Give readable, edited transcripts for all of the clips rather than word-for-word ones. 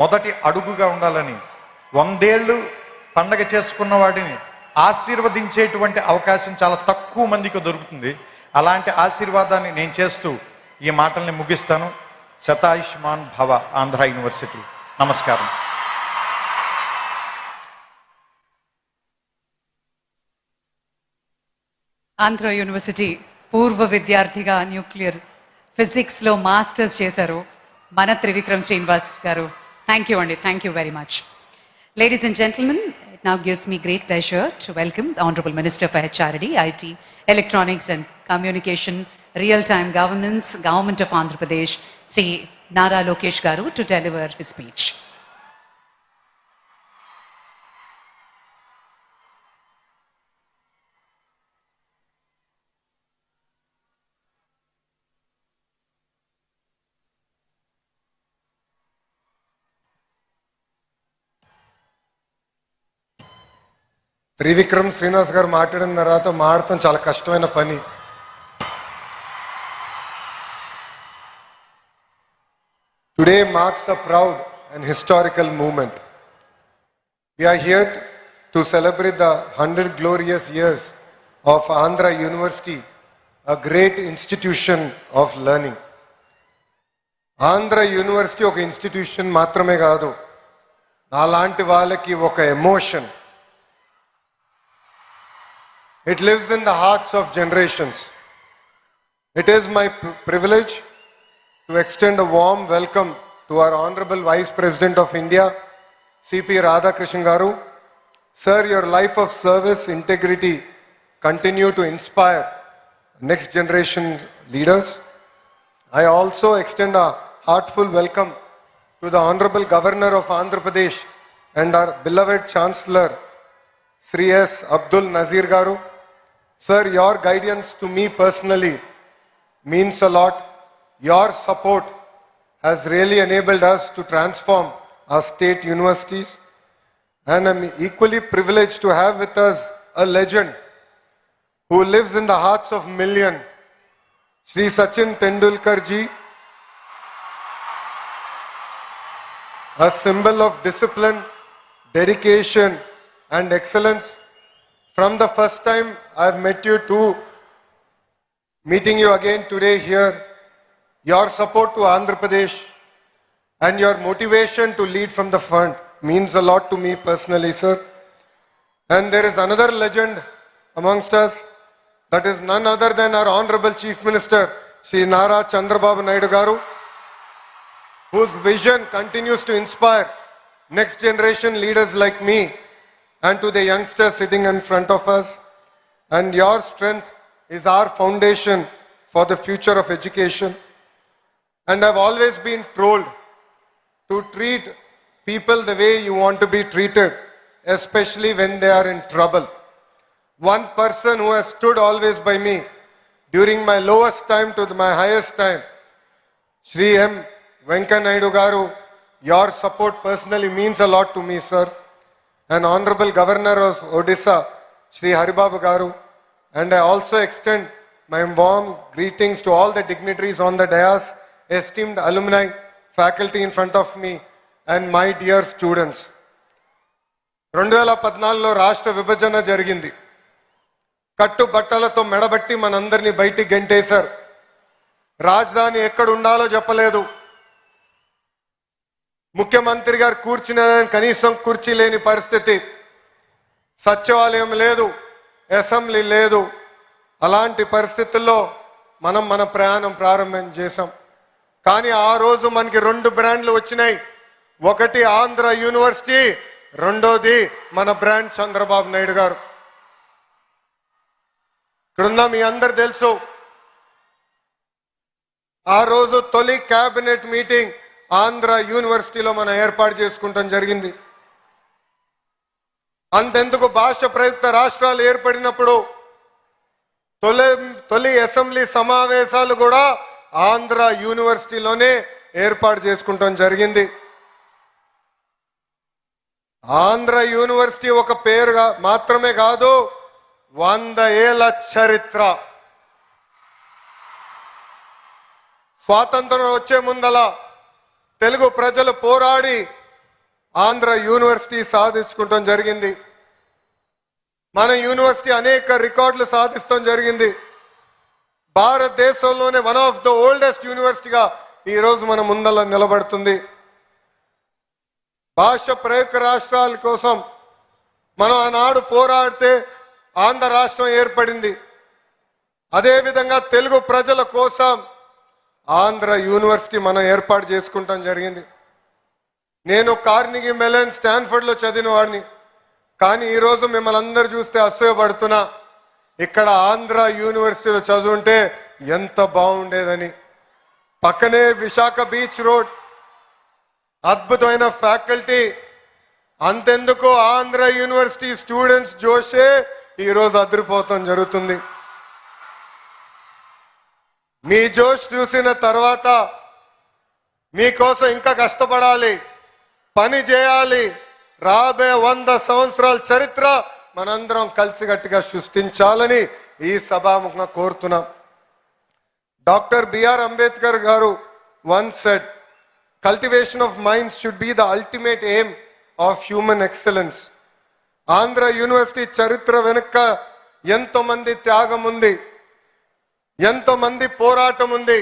మొదటి అడుగుగా ఉండాలని, 100 ఏళ్ళు పండగ చేసుకున్న వాడిని ఆశీర్వదించేటువంటి అవకాశం చాలా తక్కువ మందికి దొరుకుతుంది. అలాంటి ఆశీర్వాదాన్ని నేను చేస్తూ ఈ మాటల్ని ముగిస్తాను. శతాయుష్మాన్ భవ ఆంధ్ర యూనివర్సిటీ. నమస్కారం. ఆంధ్ర యూనివర్సిటీ పూర్వ విద్యార్థిగా న్యూక్లియర్ ఫిజిక్స్లో మాస్టర్స్ చేశారు మన త్రివిక్రమ్ శ్రీనివాస్ గారు. థ్యాంక్ యూ అండి, thank you very much. Ladies and gentlemen, it now gives me great pleasure to welcome the Honorable Minister for HRD, IT, Electronics and Communication, Real-Time Governance, Government of Andhra Pradesh, Sri Nara Lokesh Garu, to deliver his speech. Trivikram Srinivas గారు మాట్లాడిన తర్వాత మాడటం చాలా కష్టమైన పని. Today marks a proud and historical moment. We are here to celebrate the 100 glorious years of Andhra University, a great institution of learning. Andhra University oka institution మాత్రమే కాదు, అలాంటి వాళ్ళకి ఒక emotion. It lives in the hearts of generations. It is my privilege to extend a warm welcome to our Honorable Vice President of India, C.P. Radhakrishnan Garu. Sir, your life of service, integrity continue to inspire next generation leaders. I also extend a heartfelt welcome to the Honorable Governor of Andhra Pradesh and our beloved Chancellor, Sri S. Abdul Nazir Garu. Sir, your guidance to me personally means a lot. Your support has really enabled us to transform our state universities. And I'm equally privileged to have with us a legend who lives in the hearts of millions, Sri Sachin Tendulkar ji, a symbol of discipline, dedication and excellence. From the first time I've met you to meeting you again today here, your support to Andhra Pradesh and your motivation to lead from the front means a lot to me personally, sir. And there is another legend amongst us, that is none other than our Honorable Chief Minister, Sri Nara Chandrababu Naidu Garu, whose vision continues to inspire next generation leaders like me and to the youngsters sitting in front of us. And your strength is our foundation for the future of education. And I've always been told to treat people the way you want to be treated, especially when they are in trouble. One person who has stood always by me during my lowest time to my highest time, Sri M. Venkaiah Naidu Garu, your support personally means a lot to me, sir. And Honorable Governor of Odisha, Sri Haribabu Garu. And I also extend my warm greetings to all the dignitaries on the dais, esteemed alumni, faculty in front of me, and my dear students. 2014లో రాష్ట్ర విభజన జరిగింది. కట్టు బట్టలతో మెడబట్టి మనందరినీ బయటికి గెంటేశారు. రాజధాని ఎక్కడ ఉండాలో చెప్పలేదు. ముఖ్యమంత్రి గారు కూర్చునే కనీసం కుర్చీ లేని పరిస్థితి. సచివాలయం లేదు, అసెంబ్లీ లేదు. అలాంటి పరిస్థితుల్లో మనం మన ప్రయాణం ప్రారంభం చేశాం. కానీ ఆ రోజు మనకి 2 బ్రాండ్లు వచ్చినాయి. ఒకటి ఆంధ్ర యూనివర్సిటీ, రెండోది మన బ్రాండ్ చంద్రబాబు నాయుడు గారు. ఇక్కడున్న మీ అందరు తెలుసు, ఆ రోజు తొలి క్యాబినెట్ మీటింగ్ ఆంధ్ర యూనివర్సిటీలో మనం ఏర్పాటు చేసుకుంటాం జరిగింది. అంతెందుకు భాష ప్రయుక్త రాష్ట్రాలు ఏర్పడినప్పుడు తొలి అసెంబ్లీ సమావేశాలు కూడా ఆంధ్ర యూనివర్సిటీలోనే ఏర్పాటు చేసుకుంటాం జరిగింది. ఆంధ్ర యూనివర్సిటీ ఒక పేరు మాత్రమే కాదు, 100 ఏళ్ల చరిత్ర. స్వాతంత్రం వచ్చే ముందల తెలుగు ప్రజలు పోరాడి ఆంధ్ర యూనివర్సిటీ సాధించుకుంటాం జరిగింది. మన యూనివర్సిటీ అనేక రికార్డులు సాధిస్తాం జరిగింది. భారతదేశంలోనే వన్ ఆఫ్ ద ఓల్డెస్ట్ యూనివర్సిటీగా ఈరోజు మన ముందల నిలబడుతుంది. భాష ప్రయుక్త రాష్ట్రాల కోసం మనం ఆనాడు పోరాడితే ఆంధ్ర రాష్ట్రం ఏర్పడింది. అదేవిధంగా తెలుగు ప్రజల కోసం ఆంధ్ర యూనివర్సిటీ మనం ఏర్పాటు చేసుకుంటాం జరిగింది. నేను కార్నిగీ మెలన్ స్టాన్ఫర్డ్లో చదివిన వాడిని. కానీ ఈరోజు మిమ్మల్ని అందరూ చూస్తే అసూయపడుతున్నా, ఇక్కడ ఆంధ్ర యూనివర్సిటీలో చదువుంటే ఎంత బాగుండేదని. పక్కనే విశాఖ బీచ్ రోడ్, అద్భుతమైన ఫ్యాకల్టీ. అంతెందుకు ఆంధ్ర యూనివర్సిటీ స్టూడెంట్స్ జోషే ఈరోజు అదిరిపోతాం జరుగుతుంది. మీ జోష్ చూసిన తర్వాత మీకోసం ఇంకా కష్టపడాలి, పని చేయాలి. రాబోయే 100 సంవత్సరాల చరిత్ర మనందరం కలిసిగట్టిగా సృష్టించాలని ఈ సభాముఖంగా కోరుతున్నాం. డాక్టర్ బిఆర్ అంబేద్కర్ గారు once said, cultivation of minds should be the ultimate aim of human excellence. Andhra university చరిత్ర వెనుక ఎంతో మంది త్యాగం ఉంది, ఎంతో మంది పోరాటం ఉంది,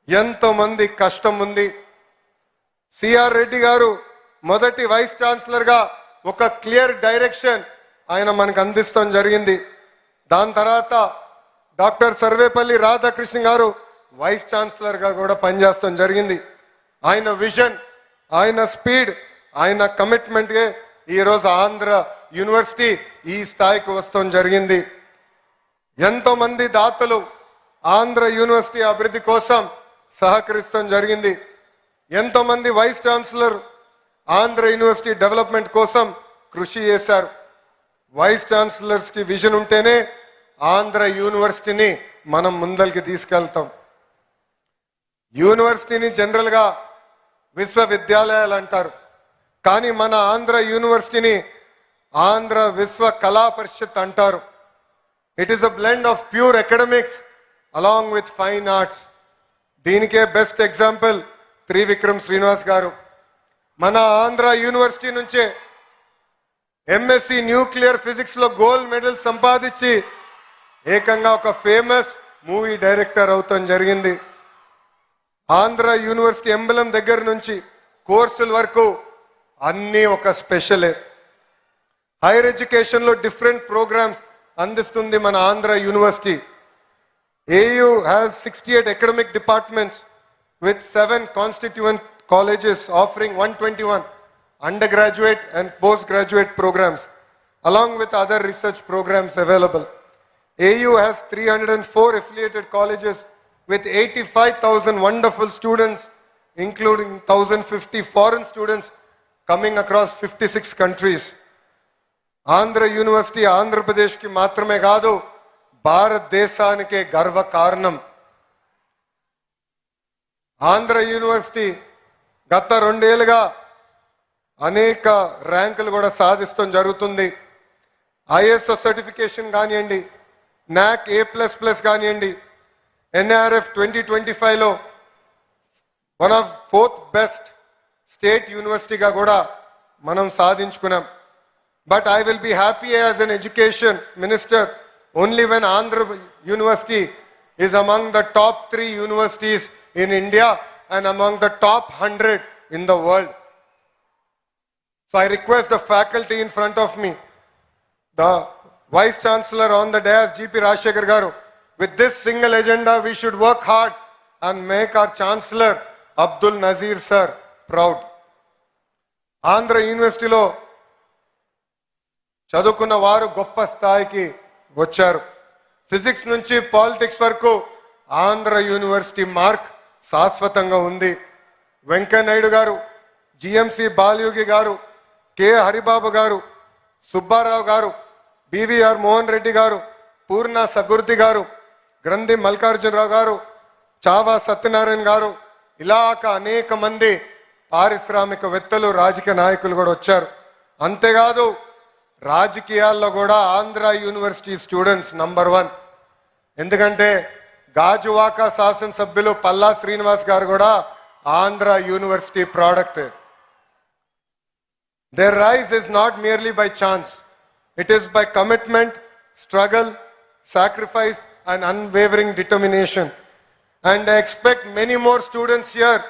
ఎంతో మంది కష్టం ఉంది. సిఆర్ రెడ్డి గారు మొదటి వైస్ ఛాన్సలర్ గా ఒక క్లియర్ డైరెక్షన్ ఆయన మనకు అందిస్తాం జరిగింది. దాని తర్వాత డాక్టర్ సర్వేపల్లి రాధాకృష్ణ గారు వైస్ ఛాన్సలర్ గా కూడా పనిచేస్తాం జరిగింది. ఆయన విజన్, ఆయన స్పీడ్, ఆయన కమిట్మెంట్ గా ఈరోజు ఆంధ్ర యూనివర్సిటీ ఈ స్థాయికి వస్తాం జరిగింది. ఎంతో మంది దాతలు ఆంధ్ర యూనివర్సిటీ అభివృద్ధి కోసం సహకరిస్తాం జరిగింది. ఎంతో మంది vice chancellor Andhra university development కోసం కృషి చేశారు. వైస్ ఛాన్సలర్స్ కి విజన్ ఉంటేనే ఆంధ్ర యూనివర్సిటీని మనం ముందరికి తీసుకెళ్తాం. యూనివర్సిటీని జనరల్ గా విశ్వవిద్యాలయాలు అంటారు, కానీ మన ఆంధ్ర యూనివర్సిటీని ఆంధ్ర విశ్వ కళా పరిషత్ అంటారు. It is a blend of pure academics along with fine arts. దీనికే బెస్ట్ ఎగ్జాంపుల్ త్రివిక్రమ్ శ్రీనివాస్ గారు. మన ఆంధ్ర యూనివర్సిటీ నుంచే ఎంఎస్సి న్యూక్లియర్ ఫిజిక్స్ లో గోల్డ్ మెడల్ సంపాదించి ఏకంగా ఒక ఫేమస్ మూవీ డైరెక్టర్ అవుతాం జరిగింది. ఆంధ్ర యూనివర్సిటీ ఎంబలం దగ్గర నుంచి కోర్సుల వరకు అన్నీ ఒక స్పెషలే. హైయర్ ఎడ్యుకేషన్ లో డిఫరెంట్ ప్రోగ్రామ్స్ అందిస్తుంది మన Andhra university. AU has 68 academic departments with 7 constituent colleges offering 121 undergraduate and postgraduate programs along with other research programs available. AU has 304 affiliated colleges with 85,000 wonderful students, including 1,050 foreign students coming across 56 countries. Andhra University, Andhra Pradesh ki matrame kaadu, భారతదేశానికే గర్వ కారణం. Andhra university గత 2 ఏళ్ళుగా అనేక ర్యాంకులు కూడా సాధిస్తాం జరుగుతుంది. ISO certification కానివ్వండి, NAC A++ కానివ్వండి, NRF 2025లో one of 4th best state యూనివర్సిటీగా కూడా మనం సాధించుకున్నాం. But I will be happy as an education minister only when Andhra University is among the top 3 universities in India and among the top 100 in the world. So I request the faculty in front of me, the Vice Chancellor on the dais, GP Rajshekhar Garu, with this single agenda we should work hard and make our Chancellor Abdul Nazir sir proud. Andhra University lo చదువుకున్న వారు గొప్ప స్థాయికి వచ్చారు. Physics నుంచి politics వరకు Andhra university mark శాశ్వతంగా ఉంది. వెంకయ్యనాయుడు గారు, GMC బాలయోగి గారు, K హరిబాబు గారు, సుబ్బారావు గారు, BVR మోహన్ రెడ్డి గారు, పూర్ణ సగుర్తి గారు, గ్రంథి మల్లికార్జునరావు గారు, చావా సత్యనారాయణ గారు, ఇలాక అనేక మంది పారిశ్రామికవేత్తలు, రాజకీయ నాయకులు కూడా వచ్చారు. అంతేకాదు రాజకీయాల్లో కూడా ఆంధ్ర యూనివర్సిటీ స్టూడెంట్స్ నంబర్ 1. ఎందుకంటే గాజువాక శాసనసభ్యులు పల్లా శ్రీనివాస్ గారు కూడా Andhra university product. Their rise is not merely by chance. It is by commitment, struggle, sacrifice, and unwavering determination. And I expect many more students here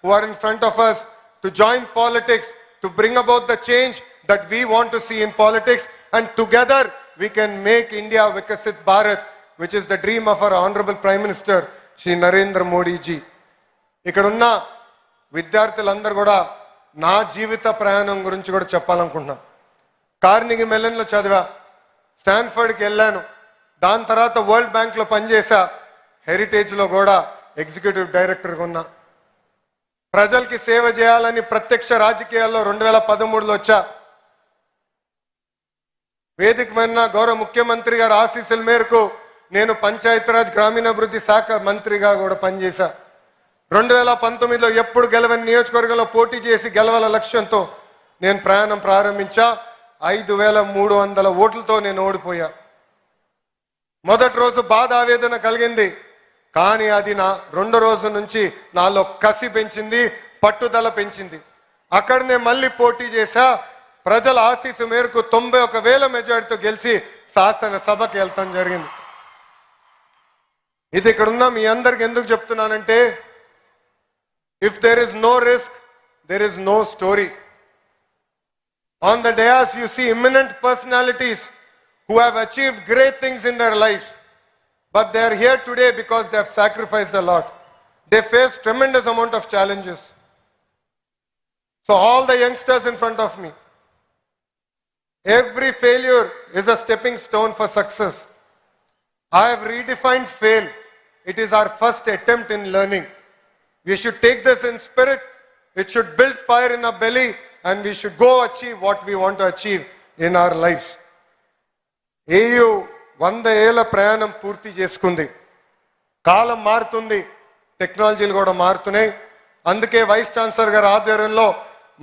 who are in front of us to join politics, to bring about the change that we want to see in politics. And together we can make India Vikasit Bharat, which is the dream of our Honorable Prime Minister, Shri Narendra Modi ji. ఇక్కడున్న విద్యార్థులందరూ కూడా నా జీవిత ప్రయాణం గురించి కూడా చెప్పాలనుకుంటున్నా. కార్నిగి మెలన్లో చదివా, స్టాన్ఫర్డ్కి వెళ్ళాను, దాని తర్వాత వరల్డ్ బ్యాంక్లో పనిచేసా, హెరిటేజ్లో కూడా ఎగ్జిక్యూటివ్ డైరెక్టర్గా ఉన్నా. ప్రజలకి సేవ చేయాలని ప్రత్యక్ష రాజకీయాల్లో 2013లో వచ్చా. వేదికమైన గౌరవ ముఖ్యమంత్రి గారి ఆశీస్సుల మేరకు నేను పంచాయతీరాజ్ గ్రామీణాభివృద్ధి శాఖ మంత్రిగా కూడా పనిచేశా. 2019లో ఎప్పుడు గెలవని నియోజకవర్గంలో పోటీ చేసి గెలవాల లక్ష్యంతో నేను ప్రయాణం ప్రారంభించా. 5300 ఓట్లతో నేను ఓడిపోయా. మొదటి రోజు బాధ ఆవేదన కలిగింది, కానీ అది నా రెండో రోజు నుంచి నాలో కసి పెంచింది, పట్టుదల పెంచింది. అక్కడనే మళ్ళీ పోటీ చేశా. ప్రజల ఆశీస్సు మేరకు 91,000 మెజార్టీతో గెలిచి శాసనసభకి వెళ్తాం జరిగింది. ఇది ఇక్కడున్న మీ అందరికి ఎందుకు చెప్తున్నానంటే, if there is no risk, there is no story. On the dais you see eminent personalities who have achieved great things in their lives, but they are here today because they have sacrificed a lot. They face tremendous amount of challenges. So all the youngsters in front of me, every failure is a stepping stone for success. I have redefined fail. It is our first attempt in learning. We should take this in spirit. It should build fire in our belly, and we should go achieve what we want to achieve in our lives. AU 100 ఏళ్ల ప్రయాణం పూర్తి చేసుకుంది. కాలం మారుతుంది, టెక్నాలజీలు కూడా మారుతున్నాయి. అందుకే vice chancellor గారి ఆధ్వర్యంలో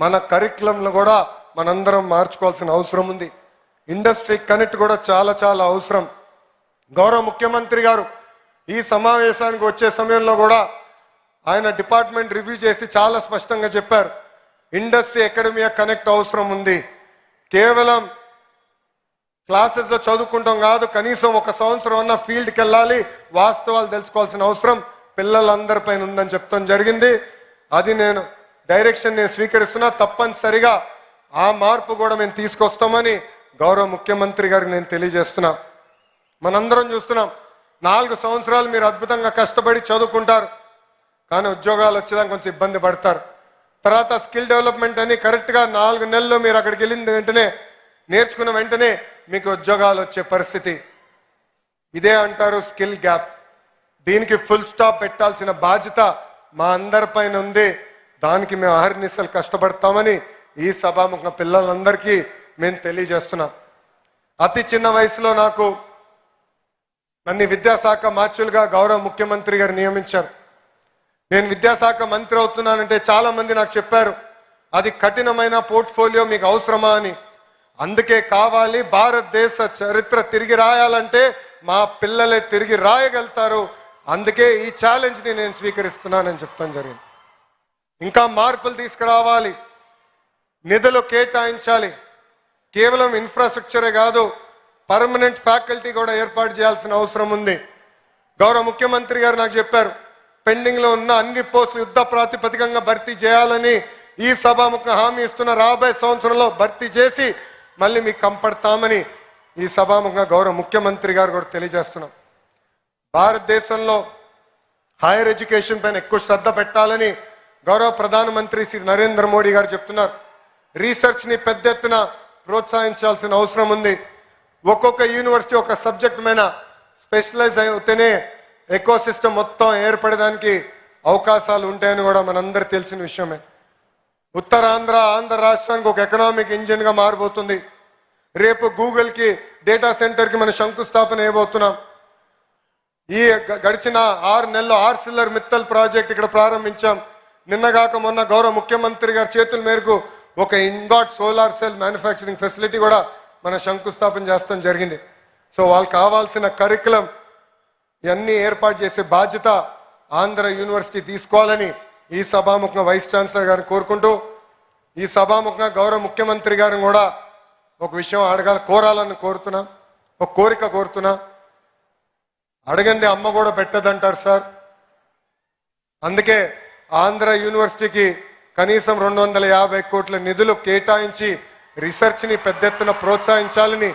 మన కరికులంలో కూడా మనందరం మార్చుకోవాల్సిన అవసరం ఉంది. ఇండస్ట్రీ కనెక్ట్ కూడా చాలా చాలా అవసరం. గౌరవ ముఖ్యమంత్రి గారు ఈ సమావేశానికి వచ్చే సమయంలో కూడా ఆయన డిపార్ట్మెంట్ రివ్యూ చేసి చాలా స్పష్టంగా చెప్పారు, ఇండస్ట్రీ అకాడమియా కనెక్ట్ అవసరం ఉంది. కేవలం క్లాసెస్లో చదువుకుంటాం కాదు, కనీసం ఒక సంవత్సరం అన్న ఫీల్డ్కి వెళ్ళాలి, వాస్తవాలు తెలుసుకోవాల్సిన అవసరం పిల్లలందరిపైన ఉందని చెప్తాం జరిగింది. అది నేను డైరెక్షన్ నేను స్వీకరిస్తున్నా. తప్పనిసరిగా ఆ మార్పు కూడా మేము తీసుకొస్తామని గౌరవ ముఖ్యమంత్రి గారికి నేను తెలియజేస్తున్నా. మనందరం చూస్తున్నాం, 4 సంవత్సరాలు మీరు అద్భుతంగా కష్టపడి చదువుకుంటారు, కానీ ఉద్యోగాలు వచ్చేదానికి కొంచెం ఇబ్బంది పడతారు. తర్వాత స్కిల్ డెవలప్మెంట్ అని కరెక్ట్గా 4 నెలల్లో మీరు అక్కడికి వెళ్ళిన వెంటనే నేర్చుకున్న వెంటనే మీకు ఉద్యోగాలు వచ్చే పరిస్థితి. ఇదే అంటారు స్కిల్ గ్యాప్. దీనికి ఫుల్ స్టాప్ పెట్టాల్సిన బాధ్యత మా అందరిపైన ఉంది. దానికి మేము అహర్నిశలు కష్టపడతామని ఈ సభాముఖ పిల్లలందరికీ మేము తెలియజేస్తున్నాం. అతి చిన్న వయసులో నన్ను విద్యాశాఖ మార్చులుగా గౌరవ ముఖ్యమంత్రి గారు నియమించారు. నేను విద్యాశాఖ మంత్రి అవుతున్నానంటే చాలా మంది నాకు చెప్పారు, అది కఠినమైన పోర్ట్ఫోలియో మీకు అవసరమా అని. అందుకే కావాలి, భారతదేశ చరిత్ర తిరిగి రాయాలంటే మా పిల్లలే తిరిగి రాయగలుగుతారు. అందుకే ఈ ఛాలెంజ్ని నేను స్వీకరిస్తున్నానని చెప్తాను జరిగింది. ఇంకా మార్పులు తీసుకురావాలి, నిధులు కేటాయించాలి. కేవలం ఇన్ఫ్రాస్ట్రక్చరే కాదు, పర్మనెంట్ ఫ్యాకల్టీ కూడా ఏర్పాటు చేయాల్సిన అవసరం ఉంది. గౌరవ ముఖ్యమంత్రి గారు నాకు చెప్పారు, పెండింగ్లో ఉన్న అన్ని పోస్టులు యుద్ధ ప్రాతిపదికంగా భర్తీ చేయాలని ఈ సభాముఖ హామీ ఇస్తున్న. రాబోయే సంవత్సరంలో భర్తీ చేసి మళ్ళీ మీకు కంపడతామని ఈ సభాముఖంగా గౌరవ ముఖ్యమంత్రి గారు కూడా తెలియజేస్తున్నాం. భారతదేశంలో హైయర్ ఎడ్యుకేషన్ పైన ఎక్కువ శ్రద్ధ పెట్టాలని గౌరవ ప్రధానమంత్రి శ్రీ నరేంద్ర మోడీ గారు చెప్తున్నారు. రీసెర్చ్ని పెద్ద ఎత్తున ప్రోత్సహించాల్సిన అవసరం ఉంది. ఒక్కొక్క యూనివర్సిటీ ఒక సబ్జెక్ట్ మీద స్పెషలైజ్ అయితేనే ఎకో సిస్టమ్ మొత్తం ఏర్పడడానికి అవకాశాలు ఉంటాయని కూడా మనందరూ తెలిసిన విషయమే. ఆంధ్ర రాష్ట్రానికి ఒక ఎకనామిక్ ఇంజిన్గా మారబోతుంది. రేపు గూగుల్కి డేటా సెంటర్కి మనం శంకుస్థాపన చేయబోతున్నాం. ఈ గడిచిన 6 నెలల్లో ఆర్సిల్లర్ మిత్తల్ ప్రాజెక్ట్ ఇక్కడ ప్రారంభించాం. నిన్నగాక మొన్న గౌరవ ముఖ్యమంత్రి గారి చేతుల మేరకు ఒక ఇంగాట్ సోలార్ సెల్ మ్యానుఫ్యాక్చరింగ్ ఫెసిలిటీ కూడా మన శంకుస్థాపన చేస్తాం జరిగింది. సో వాళ్ళకి కావాల్సిన కరికులం ఇవన్నీ ఏర్పాటు చేసే బాధ్యత ఆంధ్ర యూనివర్సిటీ తీసుకోవాలని ఈ సభాముఖంగా వైస్ ఛాన్సలర్ గారిని కోరుకుంటూ, ఈ సభాముఖంగా గౌరవ ముఖ్యమంత్రి గారిని కూడా ఒక విషయం కోరాలని కోరుతున్నా, ఒక కోరిక కోరుతున్నా. అడగంది అమ్మ కూడా పెట్టదంటారు సార్. అందుకే ఆంధ్ర యూనివర్సిటీకి కనీసం 250 కోట్ల నిధులు కేటాయించి రీసెర్చ్ని పెద్ద ఎత్తున ప్రోత్సహించాలని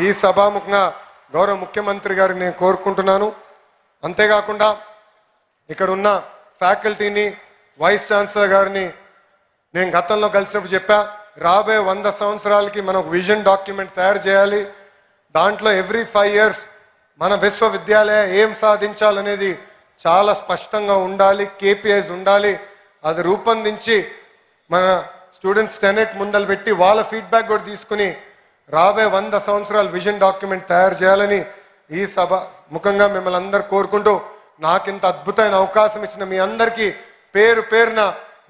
ఈ సభాముఖంగా గౌరవ ముఖ్యమంత్రి గారిని నేను కోరుకుంటున్నాను. అంతేకాకుండా ఇక్కడ ఉన్న ఫ్యాకల్టీని, వైస్ ఛాన్సలర్ గారిని నేను గతంలో కలిసినప్పుడు చెప్పా, రాబోయే 100 సంవత్సరాలకి మనం ఒక విజన్ డాక్యుమెంట్ తయారు చేయాలి. దాంట్లో ఎవ్రీ 5 years మన విశ్వవిద్యాలయం ఏం సాధించాలనేది చాలా స్పష్టంగా ఉండాలి, కేపీఐస్ ఉండాలి. అది రూపొందించి మన స్టూడెంట్స్ టెనెట్ ముందలు పెట్టి వాళ్ళ ఫీడ్బ్యాక్ కూడా తీసుకుని రాబోయే 100 సంవత్సరాల విజన్ డాక్యుమెంట్ తయారు చేయాలని ఈ సభ ముఖంగా మిమ్మల్ని అందరు కోరుకుంటూ, నాకు ఇంత అద్భుతమైన అవకాశం ఇచ్చిన మీ అందరికీ పేరు పేరున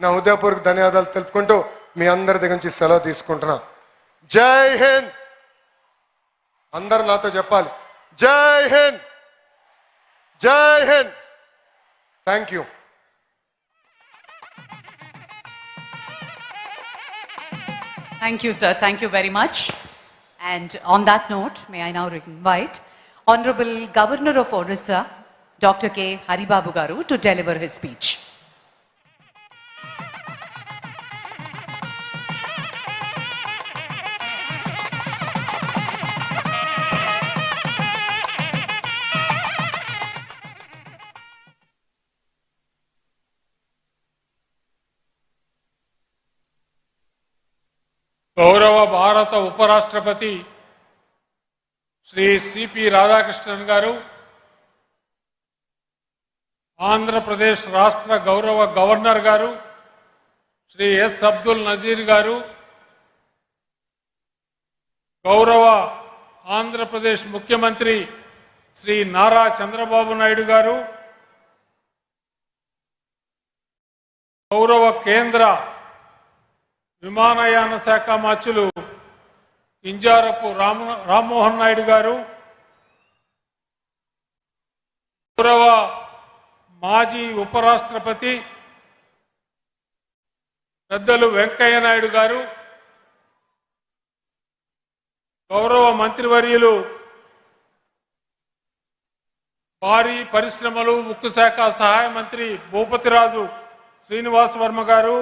నా హృదయపూర్వక ధన్యవాదాలు తెలుపుకుంటూ మీ అందరి దగ్గర నుంచి సెలవు తీసుకుంటున్నా. జై హింద్. అందరు నాతో చెప్పాలి, జై హింద్, జై Hind. Thank you. Thank you, sir. Thank you very much. And on that note, may I now invite Honorable Governor of Orissa, Dr. K. Haribabu Garu, to deliver his speech. గౌరవ భారత ఉపరాష్ట్రపతి శ్రీ సిపి రాధాకృష్ణన్ గారు, ఆంధ్రప్రదేశ్ రాష్ట్ర గౌరవ గవర్నర్ గారు Shri yes Abdul Nazir గారు, గౌరవ ఆంధ్రప్రదేశ్ ముఖ్యమంత్రి శ్రీ నారా చంద్రబాబు నాయుడు గారు, గౌరవ కేంద్ర విమానయాన శాఖ మంత్రులు కింజారపు రామ్మోహన్ నాయుడు గారు, గౌరవ మాజీ ఉపరాష్ట్రపతి పెద్దలు వెంకయ్య నాయుడు గారు, గౌరవ మంత్రివర్యులు భారీ పరిశ్రమలు ఉక్కు శాఖ సహాయ మంత్రి భూపతిరాజు శ్రీనివాస్ వర్మ గారు,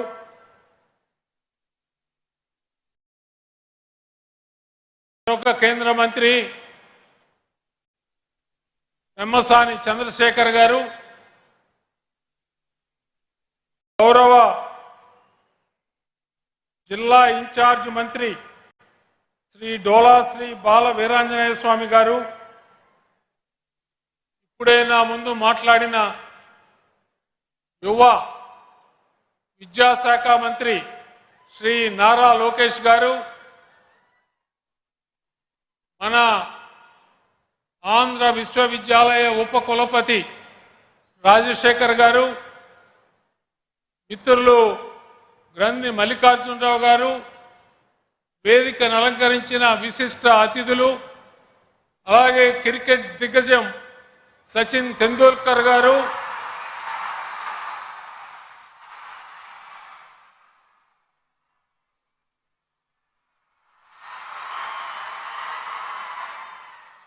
కేంద్ర మంత్రి పెమ్మసాని చంద్రశేఖర్ గారు, గౌరవ జిల్లా ఇన్ఛార్జ్ మంత్రి శ్రీ డోలా శ్రీ బాల వీరాంజనేయ స్వామి గారు, ఇప్పుడే నా ముందు మాట్లాడిన యువ విద్యాశాఖ మంత్రి శ్రీ నారా లోకేష్ గారు, మన ఆంధ్ర విశ్వవిద్యాలయ ఉపకులపతి రాజశేఖర్ గారు, మిత్రులు గ్రంథి మల్లికార్జునరావు గారు, వేదికను అలంకరించిన విశిష్ట అతిథులు, అలాగే క్రికెట్ దిగ్గజం సచిన్ తెండూల్కర్ గారు,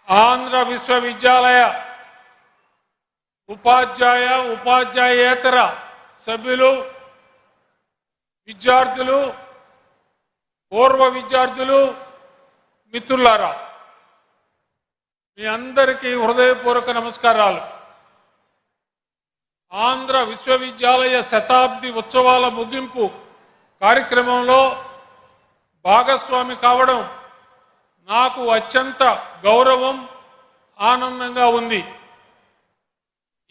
ఆంధ్ర విశ్వవిద్యాలయ ఉపాధ్యాయేతర సభ్యులు, విద్యార్థులు, పూర్వ విద్యార్థులు, మిత్రులారా, మీ అందరికీ హృదయపూర్వక నమస్కారాలు. ఆంధ్ర విశ్వవిద్యాలయ శతాబ్ది ఉత్సవాల ముగింపు కార్యక్రమంలో భాగస్వామి కావడం నాకు అత్యంత గౌరవం, ఆనందంగా ఉంది.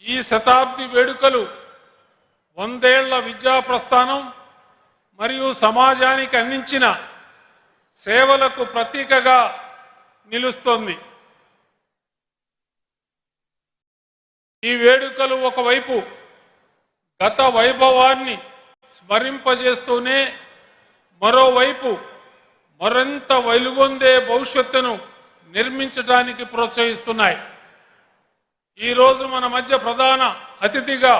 ఈ శతాబ్ది వేడుకలు 100 ఏళ్ల విద్యా ప్రస్థానం మరియు సమాజానికి అందించిన సేవలకు ప్రతీకగా నిలుస్తోంది. ఈ వేడుకలు ఒకవైపు గత వైభవాన్ని స్మరింపజేస్తూనే మరోవైపు మరింత వెలుగొందే భవిష్యత్తును నిర్మించడానికి ప్రోత్సహిస్తున్నాయి. ఈరోజు మన మధ్య ప్రధాన అతిథిగా